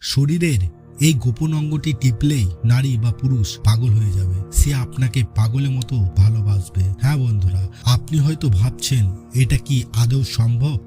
শরীরের এই গোপন অঙ্গটি টিপলেই নারী বা পুরুষ পাগল হয়ে যাবে, সে আপনাকে পাগলের মতো ভালোবাসবে। হ্যাঁ বন্ধুরা, আপনি হয়তো ভাবছেন এটা কি আদৌ সম্ভব?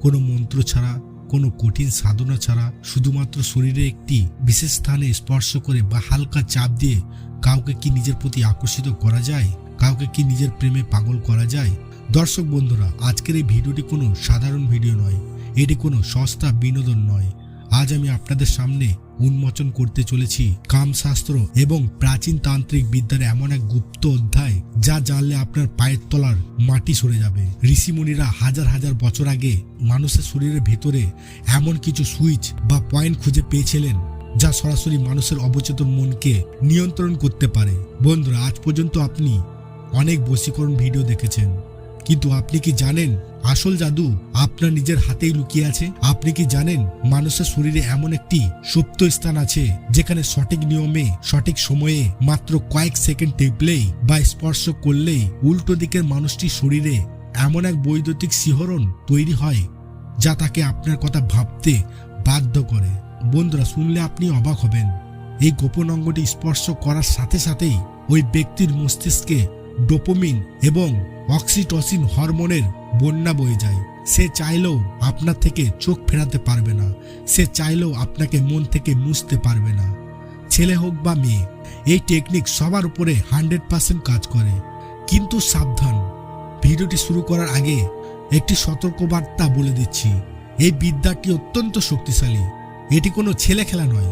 কোনো মন্ত্র ছাড়া, কোনো কঠিন সাধনা ছাড়া, শুধুমাত্র শরীরে একটি বিশেষ স্থানে স্পর্শ করে বা হালকা চাপ দিয়ে কাউকে কি নিজের প্রতি আকর্ষিত করা যায়? কাউকে কি নিজের প্রেমে পাগল করা যায়? দর্শক বন্ধুরা, আজকের এই ভিডিওটি কোনো সাধারণ ভিডিও নয়, এটি কোনো সস্তা বিনোদন নয়। আজ আমি আপনাদের সামনে উন্মোচন করতে চলেছি কামশাস্ত্র এবং প্রাচীন তান্ত্রিক বিদ্যার এমন এক গুপ্ত অধ্যায় যা জানলে আপনার পায়ের তলার মাটি সরে যাবে। ঋষিমুনিরা হাজার হাজার বছর আগে মানুষের শরীরের ভেতরে এমন কিছু সুইচ বা পয়েন্ট খুঁজে পেয়েছিলেন যা সরাসরি মানুষের অবচেতন মনকে নিয়ন্ত্রণ করতে পারে। বন্ধুরা, আজ পর্যন্ত আপনি অনেক বশীকরণ ভিডিও দেখেছেন, কিন্তু আপনি কি জানেন আসল জাদু আপনার নিজের হাতেই লুকিয়ে আছে? আপনি কি জানেন মানুষের শরীরে এমন একটি সুপ্ত স্থান আছে যেখানে সঠিক নিয়মে সঠিক সময়ে মাত্র কয়েক সেকেন্ড টিপলেই বা স্পর্শ করলেই উল্টো দিকের মানুষটির শরীরে এমন এক বৈদ্যুতিক শিহরণ তৈরি হয় যা তাকে আপনার কথা ভাবতে বাধ্য করে? বন্ধুরা, শুনলে আপনি অবাক হবেন। এই গোপন অঙ্গটি স্পর্শ করার সাথে সাথেই ওই ব্যক্তির মস্তিষ্কে ডোপামিন এবং অক্সিটোসিন হরমোনের বন্যা বয়ে যায়। সে চাইলেও আপনার থেকে চোখ ফেরাতে পারবে না, সে চাইলেও আপনাকে মন থেকে মুছতে পারবে না। ছেলে হোক বা মেয়ে, এই টেকনিক সবার উপরে 100% কাজ করে। কিন্তু সাবধান, ভিডিওটি শুরু করার আগে একটি সতর্কবার্তা বলে দিচ্ছি। এই বিদ্যাটি অত্যন্ত শক্তিশালী, এটি কোনো ছেলে খেলা নয়।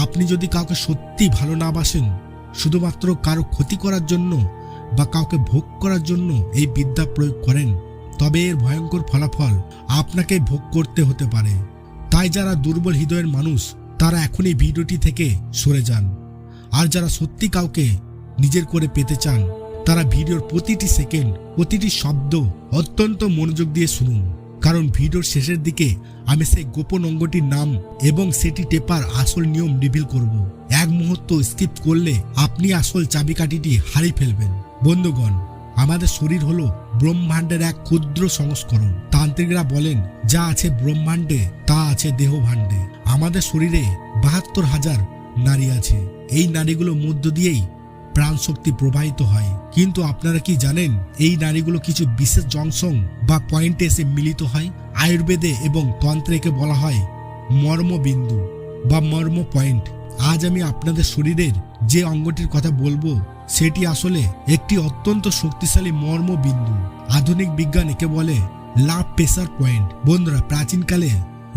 আপনি যদি কাউকে সত্যি ভালো না বাসেন, শুধুমাত্র কারো ক্ষতি করার জন্য বা কাউকে ভোগ করার জন্য এই বিদ্যা প্রয়োগ করেন, তবে এর ভয়ঙ্কর ফলাফল আপনাকে ভোগ করতে হতে পারে। তাই যারা দুর্বল হৃদয়ের মানুষ তারা এখন এই ভিডিওটি থেকে সরে যান। আর যারা সত্যি কাউকে নিজের করে পেতে চান তারা ভিডিওর প্রতিটি সেকেন্ড, প্রতিটি শব্দ অত্যন্ত মনোযোগ দিয়ে শুনুন, কারণ ভিডিওর শেষের দিকে আমি সেই গোপন অঙ্গটির নাম এবং সেটি টেপার আসল নিয়ম রিভিল করব। এক মুহূর্ত স্কিপ করলে আপনি আসল চাবিকাঠিটি হারিয়ে ফেলবেন। বন্ধুগণ, আমাদের শরীর হলো ব্রহ্মাণ্ডের এক ক্ষুদ্র সংস্করণ। তান্ত্রিকরা বলেন যা আছে ব্রহ্মাণ্ডে তা আছে দেহ ভাণ্ডে। আমাদের শরীরে 72,000 নাড়ি আছে। এই নাড়িগুলোর মধ্য দিয়েই প্রাণ শক্তি প্রবাহিত হয়। কিন্তু আপনারা কি জানেন এই নাড়িগুলো কিছু বিশেষ জংশন বা পয়েন্টে এসে মিলিত হয়? আয়ুর্বেদে এবং তন্ত্রেকে বলা হয় মর্মবিন্দু বা মর্ম পয়েন্ট। আজ আমি আপনাদের শরীরের যে অঙ্গটির কথা বলবো সেটি আসলে একটি অত্যন্ত শক্তিশালী মর্মবিন্দু। আধুনিক বিজ্ঞান একে বলে লাভ প্রেসার পয়েন্ট। বন্ধুরা, প্রাচীনকালে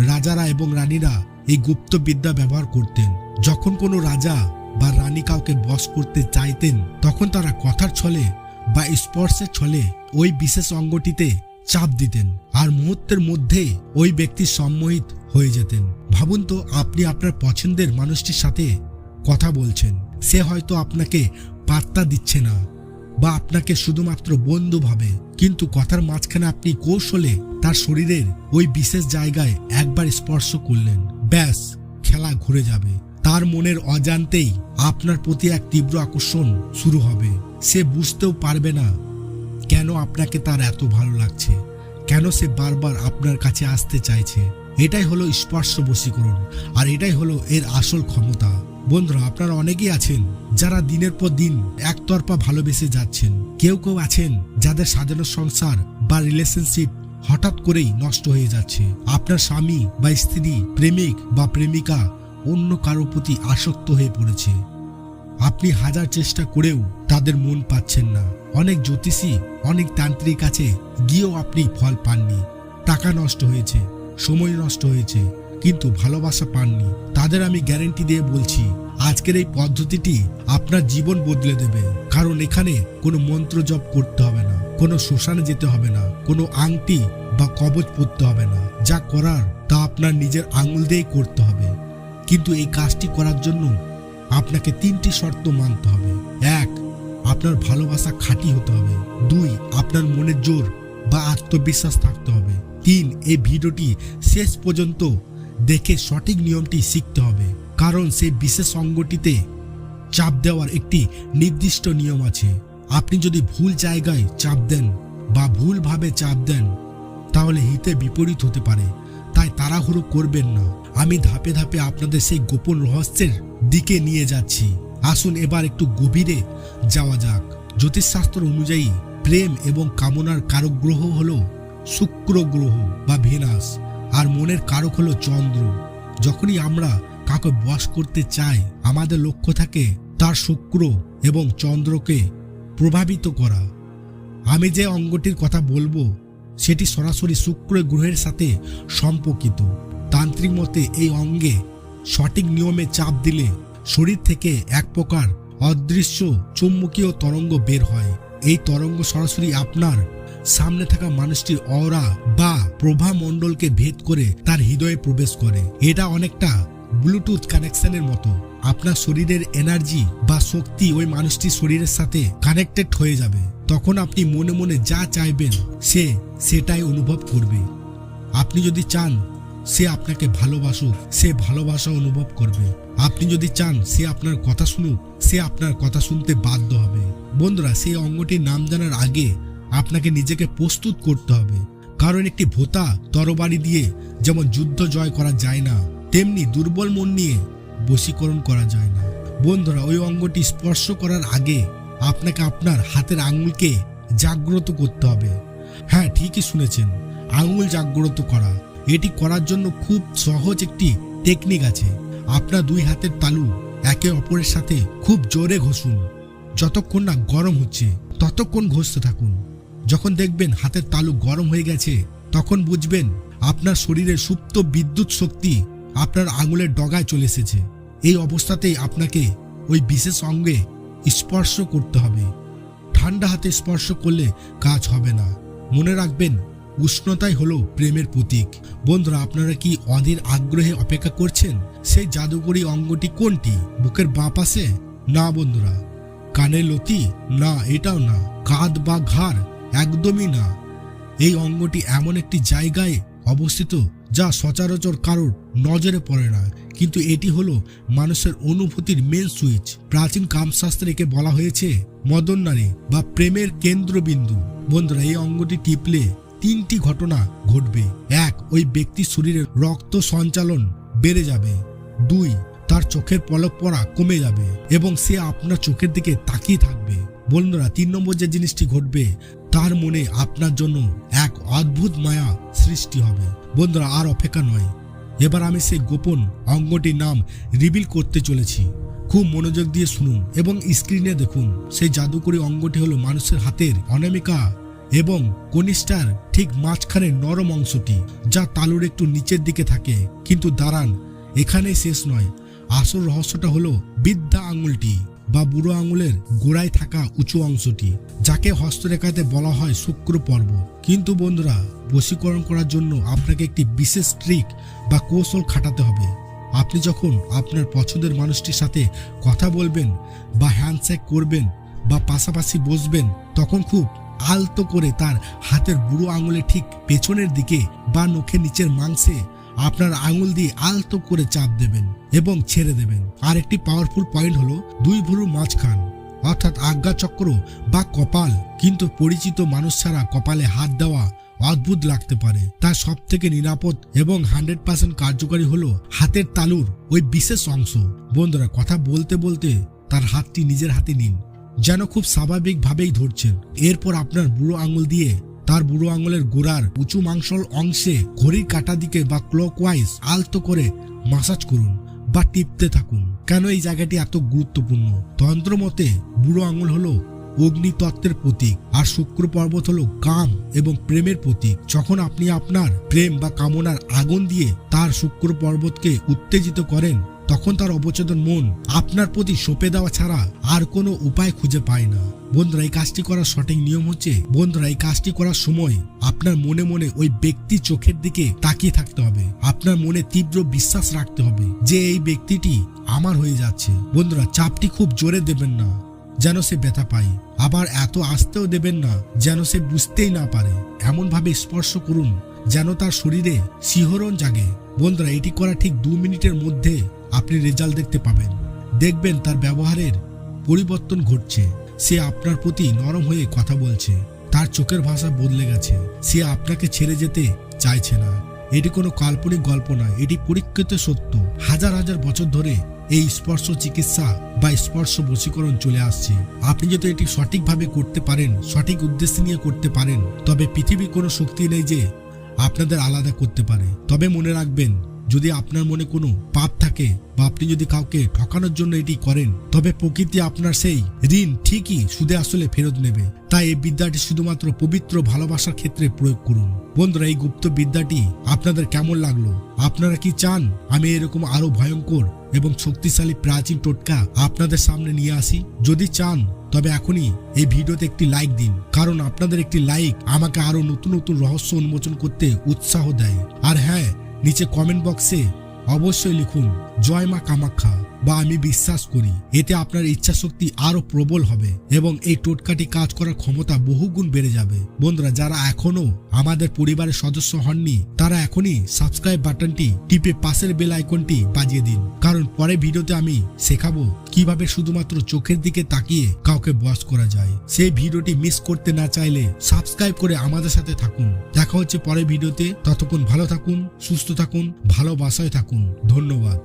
রাজারা এবং রানীরা এই গুপ্ত বিদ্যা ব্যবহার করতেন। যখন কোনো রাজা বা রানী কাউকে বশ করতে চাইতেন তখন তারা কথার ছলে বা স্পর্শের ছলে ওই বিশেষ অঙ্গটিতে চাপ দিতেন, আর মুহূর্তের মধ্যে ওই ব্যক্তি সম্মোহিত হয়ে যেতেন। ভাবুন তো, আপনি আপনার পছন্দের মানুষটির সাথে কথা বলছেন, সে হয়তো আপনাকে পাত্তা দিচ্ছে না বা আপনাকে শুধুমাত্র বন্ধু ভাবে, কিন্তু কথার মাঝখানে আপনি কৌশলে তার শরীরের ওই বিশেষ জায়গায় একবার স্পর্শ করলেন, ব্যাস খেলা ঘুরে যাবে। তার মনের অজান্তেই আপনার প্রতি এক তীব্র আকর্ষণ শুরু হবে। সে বুঝতেও পারবে না কেন আপনাকে তার এত ভালো লাগছে, কেন সে বারবার আপনার কাছে আসতে চাইছে। এটাই হলো স্পর্শ বশীকরণ, আর এটাই হলো এর আসল ক্ষমতা। বন্ধুরা, আপনারা অনেকেই আছেন যারা দিনের পর দিন একতরফা ভালোবেসে যাচ্ছেন। কেউ কেউ আছেন যাদের সাজানো সংসার বা রিলেশনশিপ হঠাৎ করেই নষ্ট হয়ে যাচ্ছে। আপনার স্বামী বা স্ত্রী, প্রেমিক বা প্রেমিকা অন্য কারো প্রতি আসক্ত হয়ে পড়েছে। আপনি হাজার চেষ্টা করেও তাদের মন পাচ্ছেন না। অনেক জ্যোতিষী, অনেক তান্ত্রিক কাছে গিয়েও আপনি ফল পাননি। টাকা নষ্ট হয়েছে, সময় নষ্ট হয়েছে, কিন্তু ভালোবাসা পাননি। তাদের আমি গ্যারেন্টি দিয়ে বলছি, আজকের এই পদ্ধতিটি আপনার জীবন বদলে দেবে। কারণ এখানে কোনো মন্ত্র জপ করতে হবে না, কোনো শ্মশানে যেতে হবে না, কোনো আংটি বা কবচ পরতে হবে না। যা করার তা আপনার নিজের আঙুল দিয়েই করতে হবে। কিন্তু এই কাজটি করার জন্য আপনাকে 3টি শর্ত মানতে হবে। 1, আপনার ভালোবাসা খাঁটি হতে হবে। 2, আপনার মনের জোর বা আত্মবিশ্বাস থাকতে হবে। 3, এই ভিডিওটি শেষ পর্যন্ত দেখে সঠিক নিয়মটি শিখতে হবে, কারণ সেই বিশেষ অঙ্গটিতে চাপ দেওয়ার একটি নির্দিষ্ট নিয়ম আছে। আপনি যদি ভুল জায়গায় চাপ দেন বা ভুলভাবে চাপ দেন তাহলে হিতে বিপরীত হতে পারে। তাই তাড়াহুড়ো করবেন না। আমি ধাপে ধাপে আপনাদের সেই গোপন রহস্যের দিকে নিয়ে যাচ্ছি। আসুন এবার একটু গভীরে যাওয়া যাক। জ্যোতিষশাস্ত্র অনুযায়ী প্রেম এবং কামনার কারক গ্রহ হলো শুক্র গ্রহ বা ভেনাস, আর মনের কারক হলো চন্দ্র। যখনই আমরা কাউকে বশ করতে চাই, আমাদের লক্ষ্য থাকে তার শুক্র এবং চন্দ্রকে প্রভাবিত করা। আমি যে অঙ্গটির কথা বলবো সেটি সরাসরি শুক্র গ্রহের সাথে সম্পর্কিত। তান্ত্রিক মতে এই অঙ্গে সঠিক নিয়মে চাপ দিলে শরীর থেকে এক প্রকার অদৃশ্য চুম্বকীয় তরঙ্গ বের হয়। এই তরঙ্গ সরাসরি আপনার সামনে থাকা মানুষটির অরা বা প্রভা মণ্ডলকে ভেদ করে তার হৃদয়ে প্রবেশ করে। এটা অনেকটা ব্লুটুথ কানেকশনের মতো। আপনার শরীরের এনার্জি বা শক্তি ওই মানুষটির শরীরের সাথে কানেক্টেড হয়ে যাবে। তখন আপনি মনে মনে যা চাইবেন সে সেটাই অনুভব করবে। আপনি যদি চান সে আপনাকে ভালোবাসুক, সে ভালোবাসা অনুভব করবে। আপনি যদি চান সে আপনার কথা শুনুক, সে আপনার কথা শুনতে বাধ্য হবে। বন্ধুরা, সেই অঙ্গটির নাম জানার আগে আপনাকে নিজেকে প্রস্তুত করতে হবে, কারণ একটি ভোঁতা তরবারি দিয়ে যেমন যুদ্ধ জয় করা যায় না, তেমনি দুর্বল মন নিয়ে বশীকরণ করা যায় না। বন্ধুরা, ওই অঙ্গটি স্পর্শ করার আগে আপনাকে আপনার হাতের আঙুলকে জাগ্রত করতে হবে। হ্যাঁ, ঠিকই শুনেছেন, আঙুল জাগ্রত করা। এটি করার জন্য খুব সহজ একটি টেকনিক আছে। আপনার দুই হাতের তালু একে অপরের সাথে খুব জোরে ঘষুন। যতক্ষণ না গরম হচ্ছে ততক্ষণ ঘষতে থাকুন। যখন দেখবেন হাতের তালু গরম হয়ে গেছে, তখন বুঝবেন আপনার শরীরের সুপ্ত বিদ্যুৎ শক্তি আপনার আঙুলের ডগায় চলে এসেছে। এই অবস্থাতেই আপনাকে ওই বিশেষ অঙ্গে স্পর্শ করতে হবে। ঠান্ডা হাতে স্পর্শ করলে কাজ হবে না। মনে রাখবেন, উষ্ণতাই হলো প্রেমের প্রতীক। বন্ধুরা, আপনারা কি অধীর আগ্রহে অপেক্ষা করছেন? সেই জাদুকরী অঙ্গটি কোনটি? বুকের বাঁ পাশে? না বন্ধুরা। কানের লতি? না, এটাও না। কাঁধ বা ঘাড়? একদমই না। এই অঙ্গটি এমন একটি জায়গায় অবস্থিত যা সচরাচর কারোর নজরে পড়ে না, কিন্তু এটি হলো মানুষের অনুভূতির মেন সুইচ। প্রাচীন কামশাস্ত্রে একে বলা হয়েছে মদন নারী বা প্রেমের কেন্দ্রবিন্দু। বন্ধুরা, এই অঙ্গটি টিপলে তিনটি ঘটনা ঘটবে। 1, ওই ব্যক্তির শরীরে রক্ত সঞ্চালন বেড়ে যাবে। 2, তার চোখের পলক পড়া কমে যাবে এবং সে আপনার চোখের দিকে তাকিয়ে থাকবে। বন্ধুরা, 3 নম্বর যে জিনিসটি ঘটবে, তার মনে আপনার জন্য এক অদ্ভুত মায়া সৃষ্টি হবে। বন্ধুরা, আর অপেক্ষা নয়, এবার আমি সেই গোপন অঙ্গটির নাম রিভিল করতে চলেছি। খুব মনোযোগ দিয়ে শুনুন এবং স্ক্রিনে দেখুন। সেই জাদুকরী অঙ্গটি হলো মানুষের হাতের অনামিকা এবং কনিষ্ঠার ঠিক মাঝখানে নরম অংশটি, যা তালুর একটু নিচের দিকে থাকে। কিন্তু দাঁড়ান, এখানেই শেষ নয়। আসল রহস্যটা হলো বিদ্যা আঙুলটি বা বুড়ো আঙুলের গোড়ায় থাকা উঁচু অংশটি, যাকে হস্তরেখাতে বলা হয় শুক্র পর্ব। কিন্তু বন্ধুরা, বশীকরণ করার জন্য আপনাকে একটি বিশেষ ট্রিক বা কৌশল খাটাতে হবে। আপনি যখন আপনার পছন্দের মানুষটির সাথে কথা বলবেন বা হ্যান্ডশেক করবেন বা পাশাপাশি বসবেন, তখন খুব আলতো করে তার হাতের বুড়ো আঙুলে ঠিক পেছনের দিকে বা নখের নিচের মাংসে আপনার আঙুল দিয়ে আলতো করে চাপ দেবেন এবং ছেড়ে দেবেন। আর একটি পাওয়ারফুল পয়েন্ট হলো 2 ভ্রুর মাঝখান, অর্থাৎ আজ্ঞাচক্র বা কপাল। কিন্তু পরিচিত মানুষ ছাড়া কপালে হাত দেওয়া অদ্ভুত লাগতে পারে, তার সব থেকে নিরাপদ এবং 100% কার্যকারী হলো হাতের তালুর ওই বিশেষ অংশ। বন্ধুরা, কথা বলতে বলতে তার হাতটি নিজের হাতে নিন, যেন খুব স্বাভাবিকভাবেই ধরছেন। এরপর আপনার বুড়ো আঙুল দিয়ে তার বুড়ো আঙুলের গোড়ার উঁচু মাংসল অংশে ঘড়ির কাঁটা দিকে বা ক্লকওয়াইজ আলতো করে মাসাজ করুন বা টিপতে থাকুন। কেন এই জায়গাটি এত গুরুত্বপূর্ণ? তন্ত্র মতে বুড়ো আঙুল হলো অগ্নিতত্ত্বের প্রতীক, আর শুক্র পর্বত হলো কাম এবং প্রেমের প্রতীক। যখন আপনি আপনার প্রেম বা কামনার আগুন দিয়ে তার শুক্র পর্বতকে উত্তেজিত করেন, তখন তার অবচেতন মন আপনার প্রতি সঁপে দেওয়া ছাড়া আর কোনো উপায় খুঁজে পায় না। বন্ধুরা, এই কাজটি করার সঠিক নিয়ম হচ্ছে, এই কাজটি করার সময় আপনার মনে মনে ওই ব্যক্তির চোখের দিকে তাকিয়ে থাকতে হবে। আপনার মনে তীব্র বিশ্বাস রাখতে হবে যে এই ব্যক্তিটি আমার হয়ে যাচ্ছে। বন্ধুরা, চাপটি খুব জোরে দেবেন না যেন সে ব্যথা পায়, আবার এত আস্তেও দেবেন না যেন সে বুঝতেই না পারে। এমন ভাবে স্পর্শ করুন যেন তার শরীরে শিহরণ জাগে। বন্ধুরা, এটি করা ঠিক 2 মিনিটের মধ্যে আপনি রেজাল্ট দেখতে পাবেন। দেখবেন তার ব্যবহারের পরিবর্তন ঘটছে। সে আপনার প্রতি নরম হয়ে কথা বলছে, তার চোখের ভাষা বদলে গেছে, সে আপনাকে ছেড়ে যেতে চাইছে না। এটি কোনো কাল্পনিক গল্প নয়, এটি পরীক্ষিত সত্য। হাজার হাজার বছর ধরে এই স্পর্শ চিকিৎসা বা স্পর্শ বশীকরণ চলে আসছে। আপনি যদি এটি সঠিকভাবে করতে পারেন, সঠিক উদ্দেশ্য নিয়ে করতে পারেন, তবে পৃথিবীর কোনো শক্তি নেই যে আপনাদের আলাদা করতে পারে। তবে মনে রাখবেন, যদি আপনার মনে কোনো পাপ থাকে বা আপনি যদি কাউকে ঠকানোর জন্য এটি করেন, তবে প্রকৃতি আপনার সেই ঋণ ঠিকই সুদে আসলে ফেরত নেবে। তাই এই বিদ্যাটি শুধুমাত্র পবিত্র ভালোবাসার ক্ষেত্রে প্রয়োগ করুন। বন্ধুরা, এই গুপ্ত বিদ্যাটি আপনাদের কেমন লাগলো? আপনারা কি চান আমি এরকম আরো ভয়ঙ্কর এবং শক্তিশালী প্রাচীন টোটকা আপনাদের সামনে নিয়ে আসি? যদি চান তবে এখনই এই ভিডিওতে একটি লাইক দিন, কারণ আপনাদের একটি লাইক আমাকে আরো নতুন নতুন রহস্য উন্মোচন করতে উৎসাহ দেয়। আর হ্যাঁ, নিচে কমেন্ট বক্সে অবশ্যই লিখুন জয় মা কামাখ্যা বা আমি বিশ্বাস করি। এতে আপনার ইচ্ছা শক্তি আরো প্রবল হবে এবং এই টোটকাটি কাজ করার ক্ষমতা বহুগুণ বেড়ে যাবে। বন্ধুরা, যারা এখনো আমাদের পরিবারের সদস্য হননি, তারা এখনই সাবস্ক্রাইব বাটনটি টিপে পাশের বেল আইকনটি বাজিয়ে দিন, কারণ পরে ভিডিওতে আমি শেখাবো কিভাবে শুধুমাত্র চোখের দিকে তাকিয়ে কাউকে বশ করা যায়। সেই ভিডিওটি মিস করতে না চাইলে সাবস্ক্রাইব করে আমাদের সাথে থাকুন। দেখা হচ্ছে পরের ভিডিওতে। ততক্ষণ ভালো থাকুন, সুস্থ থাকুন, ভালোবাসায় থাকুন। ধন্যবাদ।